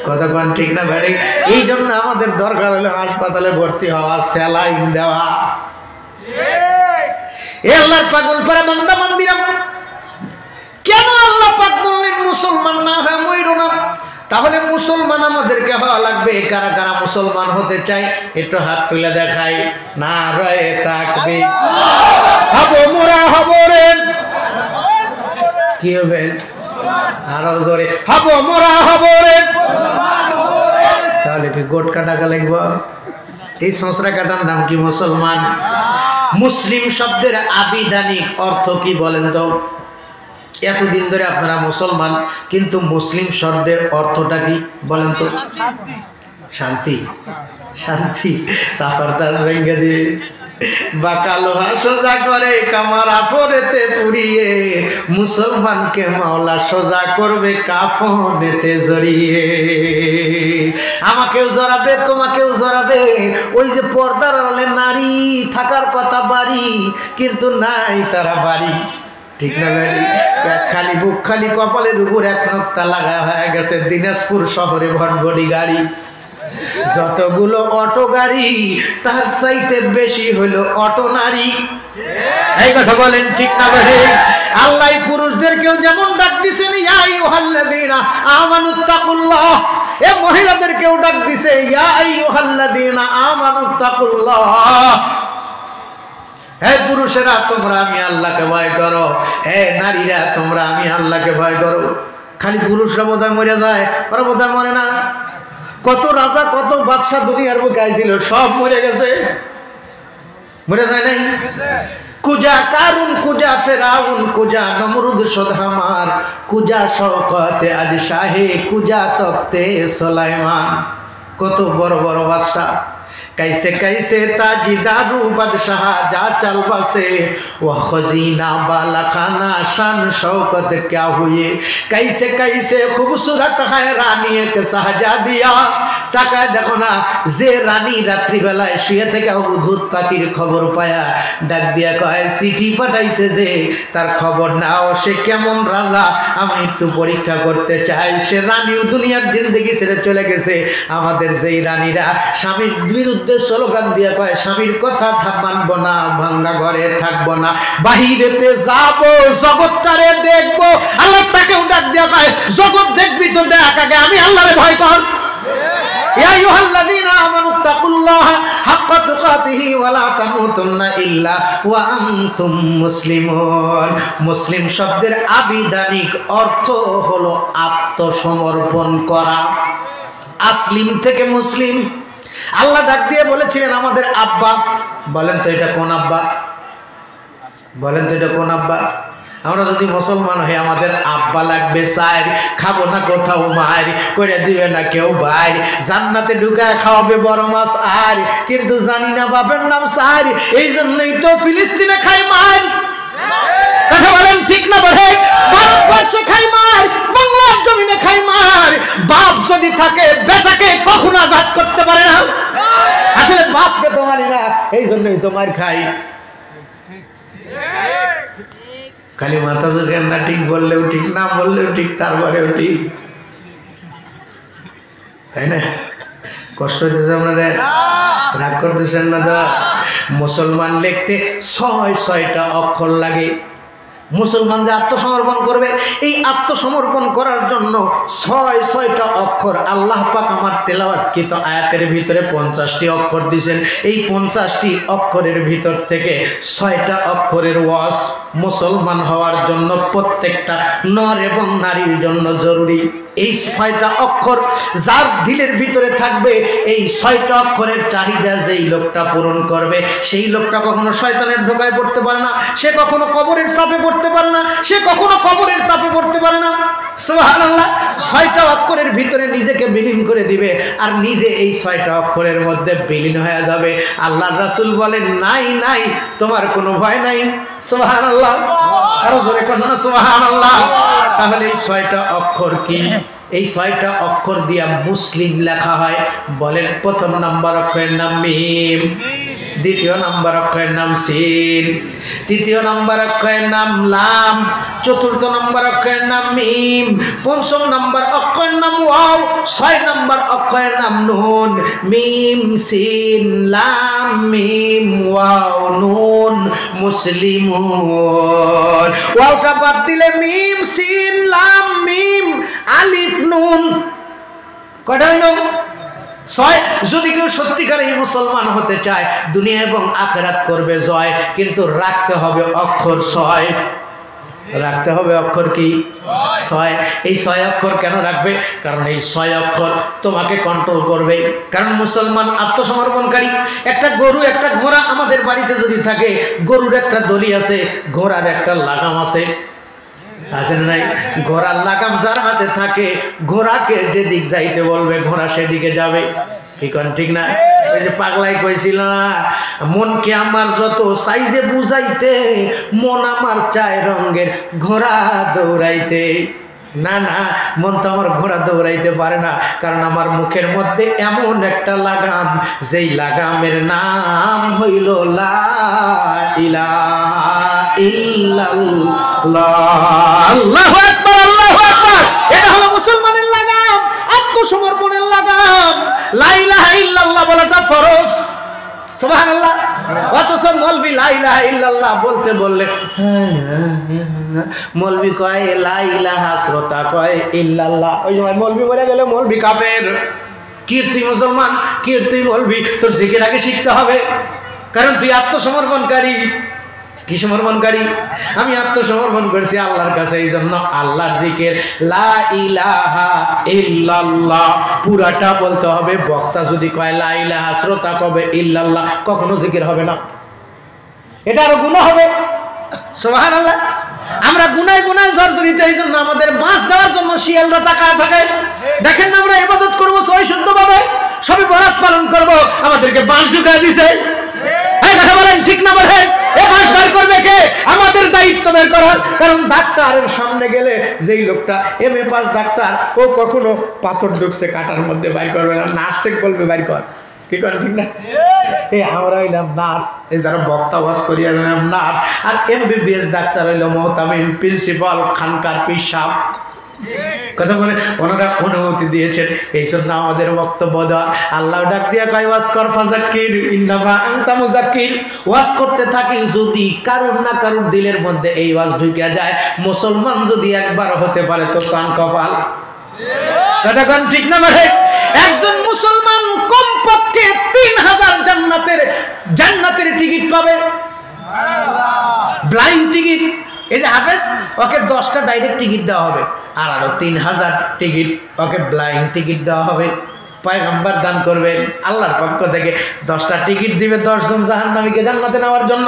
S1: কথা কোন ঠিক না ভাই? এই জন্য আমাদের দরকার হলো হাসপাতালে ভর্তি হওয়া, স্যালাইন দেওয়া। এ আল্লাহর পাগল পারা বান্দা বান্দিরা, কেন আল্লাহ পাক বললেন মুসলমান না হয়ে মইরো না? তাহলে মুসলমান আমাদেরকে হওয়া লাগবে। কারা কারা মুসলমান হতে চাই একটু হাত তুলে দেখাই। না রয়ে তাকবীর। হব মোরা হব রে, কি হবে? আরো জোরে হব মোরা হব রে। তাহলে কি গোট কাটা লাগব? এই সংসার কাটার নাম কি মুসলমান? মুসলিম শব্দের আবিধানিক অর্থ কি বলেন তো? এতদিন ধরে আপনারা মুসলমান, কিন্তু মুসলিম শব্দের অর্থটা কি বলেন তো? শান্তি। শান্তি সাফারদার ভেঙ্গে দিয়ে বাঁকা লোহা সোজা করে কামারা পরেতে পুড়িয়ে, মুসলমানকে মাওলা সোজা করবে কাফনেতে জড়িয়ে। আমাকেও জড়াবে, তোমাকেও জড়াবে। ওই যে পর্দার আড়ালে নারী থাকার কথা বাড়ি, কিন্তু নাই তারা বাড়ি। ঠিক না ভাই? খালি বুক খালি কপালের উপর এক নক্তা লাগা হয়ে গেছে দিনাজপুর শহরে ভটভটি গাড়ি। যতগুলো অটো গাড়ি তার চাইতে বেশি হলো অটো নারী। এই কথা বলেন ঠিক না ভাই? আল্লাহ পুরুষদেরকেও যেমন ডাক দিছেন ইয়া আইয়ুহাল্লাযীনা আমানুত্তাকুল্লাহ, এ মহিলাদেরকেও ডাক দিছে ইয়া আইয়ুহাল্লাযীনা আমানুত্তাকুল্লাহ। হে পুরুষেরা তোমরা আমি আল্লাহকে ভয় করো, হে নারীরা তোমরা আমি আল্লাহকে ভয় করো। খালি পুরুষরা বোধহয় মরে যায়, ওরা বোধহয় মরে না। কত রাজা কত বাদশাহ দুনিয়ার বুকে আইছিল, সব মরে গেছে, মরে যায় নাই? কুজা কারুন, কুজা ফেরাউন, কুজা নমরুদ সোধামার, কুজা শওকতে আজ শাহে, কুজা তখতে সুলাইমান। কত বড় বড় বাদশাহ, कैसे कैसे ताजदारू बादशाह जा चल बसे, वह खजीना बाला खाना शान शौकत क्या हुए, कैसे कैसे खूबसूरत है रानी एक शाहजादिया। তাকায় দেখো না, যে রানী রাত্রি বেলায় শুয়ে থেকে অদ্ভুত পাখির খবর পায়া ডাক দিয়া কয় চিঠি পাঠাইছে যে তার খবর নাও, সে কেমন রাজা আমি একটু পরীক্ষা করতে চাই। সে রানীও দুনিয়ার জিন্দেগি ছেড়ে চলে গেছে। আমাদের যেই রানীরা স্বামীর বিরুদ্ধে স্লোগান দিয়ে কয় স্বামীর কথা মানবো না, ভাঙ্গা ঘরে থাকবো না, বাহিরেতে যাবো, জগৎটারে দেখবো, আল্লাহ তাকেও ডাক দিয়া কয় জগৎ দেখবি তো দেখ আগে আমি আল্লাহরে ভয় কর। ইয়া আইয়ুহাল্লাযীনা আমানুত্তাকুল্লাহা হাক্কা তুকাতিহি ওয়া লা তামুতুন্না ইল্লা ওয়া আনতুম মুসলিমুন। মুসলিম শব্দের আবিধানিক অর্থ হলো আত্মসমর্পণ করা। আসলিম থেকে মুসলিম। আল্লাহ ডাক দিয়ে বলেছিলেন আমাদের আব্বা, বলেন তো এটা কোন আব্বা? বলেন তো এটা কোন আব্বা? আমরা যদি মুসলমান হই আমাদের আব্বা লাগবে চাই, খাবো না কোথাও মার, করে দিবে না কেউ ভাই, জান্নাতে ঢুকায় খাওয়াবে বড় মাছ আর, কিন্তু জানি না বাপের নাম সার, এই জন্যই তো ফিলিস্তিনে খাই মার। কথা বলেন ঠিক না? বলে ভারতবর্ষে খাই মার, বাংলার জমিনে খাই মার। বাপ যদি থাকে বেটাকে কখনো আঘাত করতে পারে না। আসলে বাপকে তো মানি না, এই জন্যই তো মার খাই। খালি মাথা চোখে না ঠিক বললেও ঠিক, না বললেও ঠিক, তারপরেও ঠিক, তাই না? কষ্ট হইতেছে আপনাদের? রাগ করতেছেন না তো? মুসলমান লিখতে ৬টা অক্ষর লাগে। মুসলমান যে আত্মসমর্পণ করবে, এই আত্মসমর্পণ করার জন্য ৬টা অক্ষর আল্লাহ পাক আমার তেলাওয়াতকৃত আয়াতের ভিতরে 50টি অক্ষর দিয়েছেন। এই 50টি অক্ষরের ভিতর থেকে 6টা অক্ষরের ওয়াজ মুসলমান হওয়ার জন্য প্রত্যেকটা নর এবং নারীর জন্য জরুরি। এই 6টা অক্ষর যার দিলের ভিতরে থাকবে, এই 6টা অক্ষরের চাহিদা যেই লোকটা পূরণ করবে, সেই লোকটা কখনো শয়তানের ধোকায় পড়তে পারে না, সে কখনো কবরের চাপে পড়তে পারে না, সে কখনো কবরের তাপে পড়তে পারে না। সুবহানাল্লাহ। 6টা অক্ষরের ভিতরে নিজেকে বিলীন করে দিবে, আর নিজে এই 6টা অক্ষরের মধ্যে বিলীন হয়ে যাবে। আল্লাহর রাসূল বলেন নাই নাই, তোমার কোনো ভয় নাই। সুবহানাল্লাহ। আরো জোরে কোন না সুবহানাল্লাহ। তাহলে এই 6টা অক্ষর কি? এই 6টা অক্ষর দিয়া মুসলিম লেখা হয়। বলেন, প্রথম নাম্বার অক্ষরের নাম মিম, দ্বিতীয় নাম্বার অক্ষরের নাম সিন, তৃতীয় নম্বর অক্ষরের নাম লাম, চতুর্থ নম্বর অক্ষরের নাম মিম, পঞ্চম নম্বর অক্ষরের নাম ওয়াও, 6 নম্বর অক্ষরের নাম নুন। মিম সিন লাম মিম ওয়াও নুন মুসলিমুন। ওয়াওটা বাদ দিলে মিম সিন লাম মিম আলিফ নুন, কয়টা হইল? 6। যদি কেউ সত্যিকার এই মুসলমান হতে চায়, দুনিয়া এবং আখিরাত করবে জয়, কিন্তু রাখতে হবে অক্ষর 6, রাখতে হবে অক্ষর কি 6। এই 6 অক্ষর কেন রাখবে? কারণ এই 6 অক্ষর তোমাকে কন্ট্রোল করবে। কারণ মুসলমান আত্মসমর্পণকারী। একটা গরু একটা ঘোড়া আমাদের বাড়িতে যদি থাকে, গরুর একটা দড়ি আছে, ঘোড়ার একটা লাগাম আছে, আছে না নাই? ঘোড়ার লাগাম যার হাতে থাকে, ঘোড়াকে যেদিক যাইতে বলবে ঘোড়া সেদিকে যাবে। কি কোন ঠিক না? ওই যে পাগলাই কইছিল না, মনকে আমার যত সাইজে বুঝাইতে, মন আমার চায় রঙের ঘোড়া দৌড়াইতে। না না, মন তো আমার ঘোড়া দৌড়াইতে পারে না, কারণ আমার মুখের মধ্যে এমন একটা লাগাম, যেই লাগামের নাম হইল লা ইলাহা ইল্লাল্লাহ। আল্লাহু আকবার, আল্লাহু আকবার। এটা হলো মুসলমানের লাগাম, আত্মসমর্পণের লাগাম। লা ইলাহা ইল্লাল্লাহ বলাটা ফরজ, সুবহানাল্লাহ। অথচ মৌলবি লা ইলাহা ইল্লাল্লাহ বলতে বললে মৌলবি কয় লা ইলাহা, শ্রোতা কয় ইল্লাল্লাহ। ওই সময় মৌলবি মরে গেলে মৌলবি কাফের। কি তুই মুসলমান, কি তুই মৌলবি? তোর জিকির আগে শিখতে হবে, কারণ তুই আত্মসমর্পণকারী। কি সমর্পণকারী? আমি আত্মসমর্পণ করেছি আল্লাহর কাছে, এই জন্য আল্লাহর জিকির লা ইলাহা ইল্লাল্লাহ পুরাটা বলতে হবে। বক্তা যদি কয় লা ইলাহা, শ্রোতা কবে ইল্লাল্লাহ, কখনো জিকির হবে না, এটা আরো গুনাহ হবে। সুবহানাল্লাহ। আমরা গুনায় গুনায় জর্জরিত, এই জন্য আমাদের বাঁশ দেওয়ার জন্য শিয়ালরা তাকায় থাকে। দেখেন না, আমরা ইবাদত করবো সহি শুদ্ধভাবে, সবে বরাত পালন করবো, আমাদেরকে বাঁশ ঢুকায় দিছে। এই কথা বলেন ঠিক না? বলেন এ বাঁশ বের করবে কে? আমাদের দায়িত্ব বের করার। কারণ ডাক্তারের সামনে গেলে যেই লোকটা এমএ পাস ডাক্তার, ও কখনো পাথর ঢুকছে কাটার মধ্যে বাইর করবে না, নার্সে বলবে বাইর কর। কি করেন ঠিক না? এই আমরা হইলাম নার্স, এই যারা বক্তা ওয়াজ করি হইলাম নার্স, আর এমবিবিএস ডাক্তার হইল মোহতামিম, প্রিন্সিপাল, খানকার পিসাব। কথা বলে ওনারা অনুমতি দিয়েছেন, এই জন্য আমাদের বক্তব্য দেওয়া। আল্লাহ ডাক দিয়া কয় ওয়াজ কর ফাযাক্কির ইন্নামা আনতা মুযাক্কির। ওয়াজ করতে থাকি, যদি কারুর না কারুর দিলের মধ্যে এই ওয়াজ ঢুকে যায়, মুসলমান যদি একবার হতে পারে তো সান কপাল। কথা কোন ঠিক না? মানে একজন মুসলমান কমপক্ষে 3000 জান্নাতের টিকিট পাবে, ব্লাইন্ড টিকিট। এই যে হাফেজ, ওকে 10টা ডাইরেক্ট টিকিট দেওয়া হবে, আর আরো 3000 টিকিট ওকে ব্লাইন্ড টিকিট দেওয়া হবে। পয়গম্বর দান করবেন আল্লাহর পক্ষ থেকে, 10টা টিকিট দিবে 10 জন জাহান্নামীকে জান্নাতে নেওয়ার জন্য।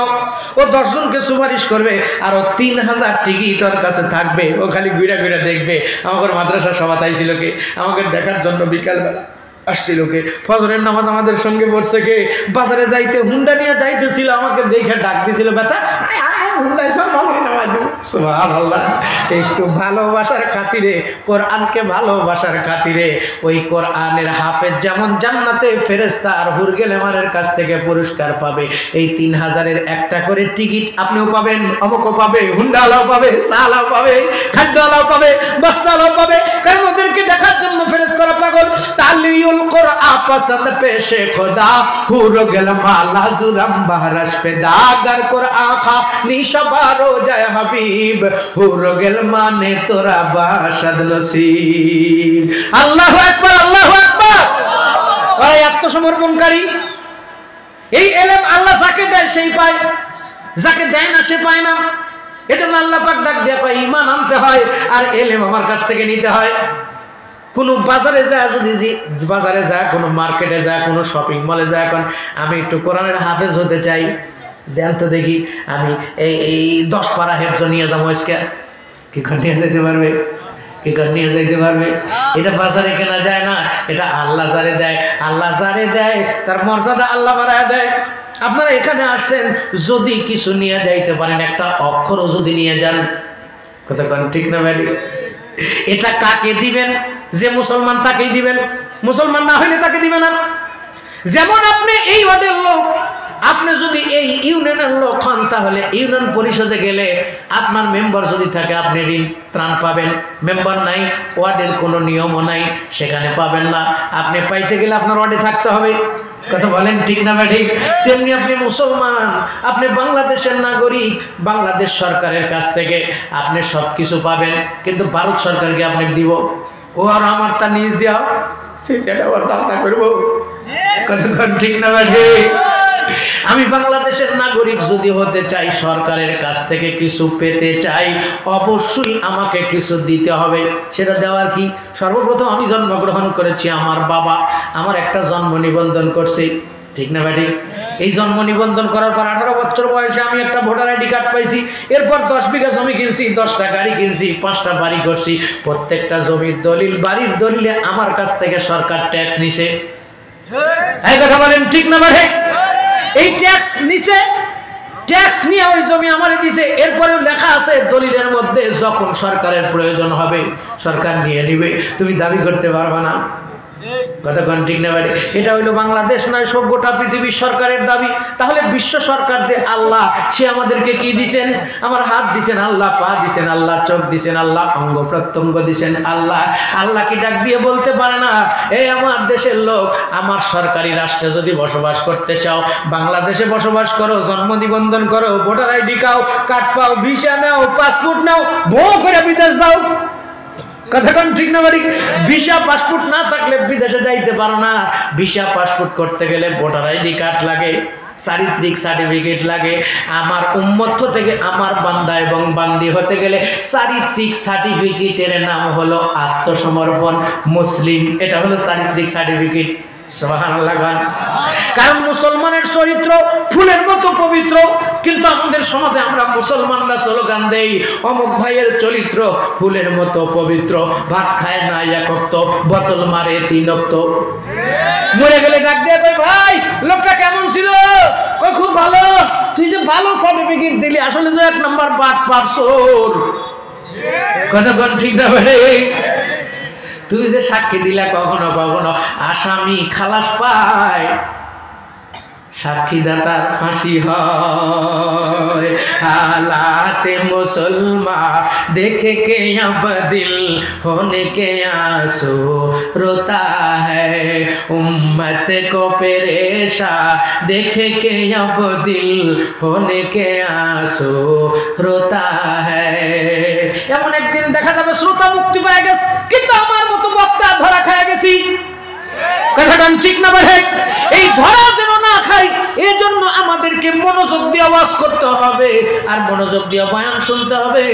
S1: ও 10 জনকে সুপারিশ করবে, আরো 3000 টিকিট ওর কাছে থাকবে। ও খালি ঘুরে ঘুরে দেখবে আমাদের মাদ্রাসা সভা তাইছিল কে, আমাকে দেখার জন্য বিকালবেলা আসছিল কে, ফজরের নামাজ আমাদের সঙ্গে পড়ছে কে, বাজারে যাইতে হুন্ডা নিয়ে যাইতেছিল, আমাকে দেখে ডাক দিছিল, বেটা সুবহানাল্লাহ। একটু ভালোবাসার খাতিরে, কোরআনকে ভালোবাসার খাতিরে, ওই কোরআনের হাফেজ যেমন জান্নাতে ফেরেশতা আর হুরগেলেমানের কাছ থেকে পুরস্কার পাবে, এই 3000-এর একটা করে টিকিট আপনিও পাবেন, অমুকও পাবে, হুন্ডাওয়ালাও পাবে, চালাও পাবে, খাদ্যওয়ালাও পাবে, বস্তাওয়ালাও পাবে। কারণ ওদেরকে দেখার জন্য ফেরেশতারা পাগল। তালিউল কোরআন পছন্দ পেশে খোদা হুরগেলেমা লাজুরাম বাহরাশ ফেদা গার কোরআন খা নিশাবারো যায় হাবিব হুরগেলেমা নে তোরা বাশাদ নসিব। আল্লাহু আকবার, আল্লাহু আকবার। ওই আত্মসমর্পণকারী, এই ইলম আল্লাহ যাকে দেয় সেই পায়, যাকে দেয় না সে পায় না। এটা না আল্লাহ পাক ডাক দেয়া কয় ঈমান আনতে হয় আর ইলম আমার কাছ থেকে নিতে হয়। কোনো বাজারে যায়, যদি বাজারে যায়, কোনো মার্কেটে যায়, কোনো শপিং মলে যায়, এখন আমি একটু কোরআনের হাফেজ হতে চাই, দেন তো দেখি, আমি এই 10 পারা হেফজ নিয়ে যাবো আজকে। কি করে নিয়ে যাইতে পারবে? কি করে নিয়ে যাইতে পারবে? এটা বাজারে কেনা যায় না, এটা আল্লাহ যারে দেয়, আল্লাহ যারে দেয় তার মর্যাদা আল্লাহ বাড়ায় দেয়। আপনারা এখানে আসছেন, যদি কিছু নিয়ে যাইতে পারেন, একটা অক্ষরও যদি নিয়ে যান, কথা কোন ঠিক না ভাই? এটা কাকে দিবেন? যে মুসলমান তাকেই দিবেন, মুসলমান না হইলে তাকে দিবেন না। যেমন আপনি এই ওয়ার্ডের লোক, আপনি যদি এই ইউনিয়নের ইউনিয়নের লোক হন তাহলে ইউনিয়ন পরিষদে গেলে আপনার মেম্বার যদি থাকে আপনি ঋণ ত্রাণ পাবেন, মেম্বার নাই, ওয়ার্ডের কোনো নিয়মও নাই, সেখানে পাবেন না। আপনি পাইতে গেলে আপনার ওয়ার্ডে থাকতে হবে। কথা বলেন ঠিক না ঠিক? তেমনি আপনি মুসলমান, আপনি বাংলাদেশের নাগরিক, বাংলাদেশ সরকারের কাছ থেকে আপনি সব কিছু পাবেন, কিন্তু ভারত সরকারকে আপনি দিব, ও আর আমার তা নিজ দেওয়া সেটা আবার দাতা করবো। কতক্ষণ ঠিক না ঠিক? আমি বাংলাদেশের নাগরিক যদি হতে চাই, সরকারের কাছ থেকে কিছু পেতে চাই, অবশ্যই আমাকে কিছু দিতে হবে। সেটা দেওয়ার কি? সর্বপ্রথম আমি জন্মগ্রহণ করেছি, আমার বাবা আমার একটা জন্ম নিবন্ধন করছে, ঠিক না ভাই? এই জন্ম নিবন্ধন করার পর 18 বছর বয়সে আমি একটা ভোটার আইডি কার্ড পাইছি। এরপর 10 বিঘা জমি কিনছি, 10টা গাড়ি কিনছি, 5টা বাড়ি করছি। প্রত্যেকটা জমির দলিল, বাড়ির দলিলে আমার কাছ থেকে সরকার ট্যাক্স নিছে। এই কথা বলেন ঠিক না ভাই? এই ট্যাক্স নিছে, ট্যাক্স নিয়ে ওই জমি আমারে দিছে। এরপরেও লেখা আছে দলিলের মধ্যে, যখন সরকারের প্রয়োজন হবে সরকার নিয়ে নিবে, তুমি দাবি করতে পারবে না। কতক্ষণ ঠিক না ভাই? এটা হইলো বাংলাদেশ নয়, সভ্যতা পৃথিবীর সরকারের দাবি। তাহলে বিশ্ব সরকার যে আল্লাহ, সে আমাদেরকে কি দিছেন? আমার হাত দিছেন আল্লাহ, পা দিছেন আল্লাহ, চোখ দিছেন আল্লাহ, অঙ্গ প্রত্যঙ্গ দিছেন আল্লাহ। আল্লাহ কি ডাক দিয়ে বলতে পারে না, এই আমার দেশের লোক, আমার সরকারি রাষ্ট্রে যদি বসবাস করতে চাও, বাংলাদেশে বসবাস করো, জন্ম নিবন্ধন করো, ভোটার আইডি কার্ড পাও, ভিসা নাও, পাসপোর্ট নাও, বউ করে বিদেশ যাও। কতক্ষণ ঠিক না বাড়ি? ভিসা পাসপোর্ট না থাকলে বিদেশে যাইতে পারো না। ভিসা পাসপোর্ট করতে গেলে ভোটার আইডি কার্ড লাগে, চারিত্রিক সার্টিফিকেট লাগে। আমার উম্মত থেকে আমার বান্দা এবং বান্দি হতে গেলে চারিত্রিক সার্টিফিকেটের নাম হলো আত্মসমর্পণ মুসলিম। এটা হলো চারিত্রিক সার্টিফিকেট। সুবহানাল্লাহ। কারণ মুসলমানের চরিত্র ফুলের মতো পবিত্র, কিন্তু আমাদের সমাজে আমরা মুসলমানরা স্লোগান দেই, অমুক ভাইয়ের চরিত্র ফুলের মতো পবিত্র, ভাত খায় না একক্ত, বোতল মারে 3 অক্ত। মরে গেলে ডাক দিয়ে কই, ভাই লোকটা কেমন ছিল? কই খুব ভালো। তুই যে ভালো সার্টিফিকেট দিলি, আসলে তো 1 নম্বর বাট পারছোর। কতক্ষণ ঠিক না ভাই? তুমি যে সাক্ষী দিলা, কখনো কখনো আসামি খালাস পায়, সাক্ষীদাতার ফাঁসি হয়। হালাতে মুসলমান দেখে কে अब दिल होने के आंसू रोता है, उम्मत को परेशा देखे के अब दिल होने के आंसू रोता है। এমন একদিন দেখা যাবে শ্রোতা মুক্তি পেয়ে গেছে, কিন্তু আমার মতো বক্তা ধরা খেয়ে গেছি। কথাটা ঠিক না ভাই? এই ধরা যেন না খাই, এই জন্য আমাদেরকে মনোযোগ দিয়ে আওয়াজ করতে হবে আর মনোযোগ দিয়ে বয়ান শুনতে হবে।